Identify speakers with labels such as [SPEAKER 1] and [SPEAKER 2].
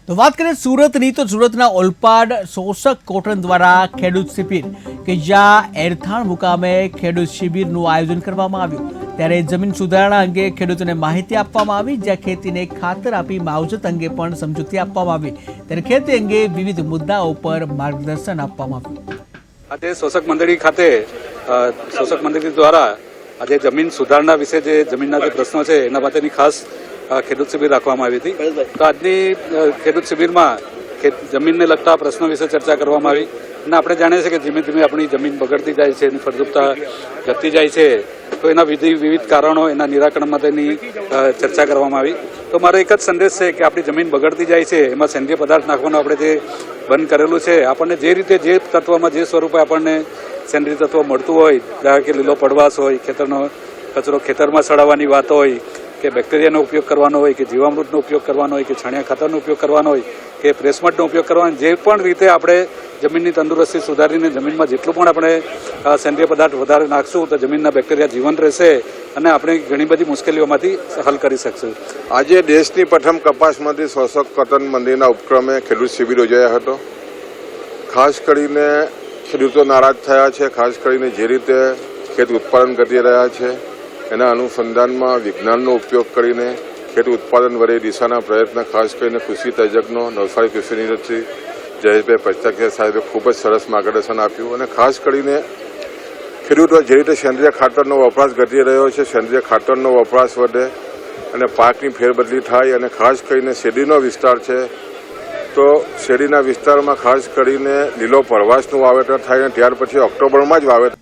[SPEAKER 1] તો વાત કરીએ સુરતની તો સુરતના ઓલપાડ શોષક કોટન દ્વારા ખેડૂત શિબિર કે જ્યાં એરથાણ મુકામે ખેડૂત શિબિરનું આયોજન કરવામાં આવ્યું ત્યારે જમીન સુધારણા અંગે ખેડૂતોને માહિતી આપવામાં આવી જ્યાં ખેતીને ખાતર આપી માવજત અંગે પણ સમજૂતી આપવામાં આવી ત્યારે ખેતી અંગે વિવિધ મુદ્દાઓ પર માર્ગદર્શન આપવામાં આવ્યું।
[SPEAKER 2] આજે શોષક મંડળી ખાતે શોષક મંડળી દ્વારા આજે જમીન સુધારણા વિશે જે જમીનના જે પ્રશ્નો છે એના માટેની ખાસ ખેડૂત શિબિર રાખવામાં આવી હતી। તો આજની ખેડૂત શિબિરમાં જમીનને લગતા પ્રશ્નો વિશે ચર્ચા કરવામાં આવી અને આપણે જાણીએ છીએ કે ધીમે ધીમે આપણી જમીન બગડતી જાય છે, એની ફળદ્રુપતા ઘટતી જાય છે, તો એના વિવિધ કારણો, એના નિરાકરણ માટેની ચર્ચા કરવામાં આવી। તો મારો એક જ સંદેશ છે કે આપણી જમીન બગડતી જાય છે, એમાં સેન્દ્રીય પદાર્થ નાખવાનું આપણે જે બંધ કરેલું છે, આપણને જે રીતે જે તત્વમાં જે સ્વરૂપે આપણને સેન્દ્રીય તત્વ મળતું હોય, ધારો કે લીલો પડવાશ હોય, ખેતરનો કચરો ખેતરમાં સડાવવાની વાત હોય, કે બેક્ટેરિયાનો ઉપયોગ કરવાનો હોય, કે જીવામૃતનો ઉપયોગ કરવાનો હોય, કે છાણિયા ખાતરનો ઉપયોગ કરવાનો હોય, કે પ્રેસમટનો ઉપયોગ કરવાનો, જે પણ રીતે આપણે જમીનની તંદુરસ્તી સુધારીને જમીનમાં જેટલું પણ આપણે સેન્દ્રીય પદાર્થ વધારે નાખશું તો જમીનના બેક્ટેરિયા જીવંત રહેશે અને આપણે ઘણી બધી મુશ્કેલીઓમાંથી હલ કરી શકશું।
[SPEAKER 3] આજે દેશની પ્રથમ કપાસમાંથી શોષક કોટન મંડીના ઉપક્રમે ખેડૂત શિબિર યોજાયો હતો। ખાસ કરીને ખેડૂતો નારાજ થયા છે, ખાસ કરીને જે રીતે ખેત ઉત્પાદન કરી રહ્યા છે એના અનુસંધાનમાં વિજ્ઞાનનો ઉપયોગ કરીને ખેત ઉત્પાદન વડે દિશાના પ્રયત્ન ખાસ કરીને કૃષિ તજજ્ઞો નવસારી કૃષિ યુનિવર્સિટી જયેશભાઈ પચતાકિયા સાહેબે ખૂબ જ સરસ માર્ગદર્શન આપ્યું અને ખાસ કરીને ખેડૂતો જે રીતે સેન્દ્રીય ખાતરનો વપરાશ ઘટી રહ્યો છે, સેન્દ્રીય ખાતરનો વપરાશ વધે અને પાકની ફેરબદલી થાય અને ખાસ કરીને શેરડીનો વિસ્તાર છે તો શેરડીના વિસ્તારમાં ખાસ કરીને લીલો પરવાસનું વાવેતર થાય અને ત્યાર પછી ઓક્ટોબરમાં જ વાવેતર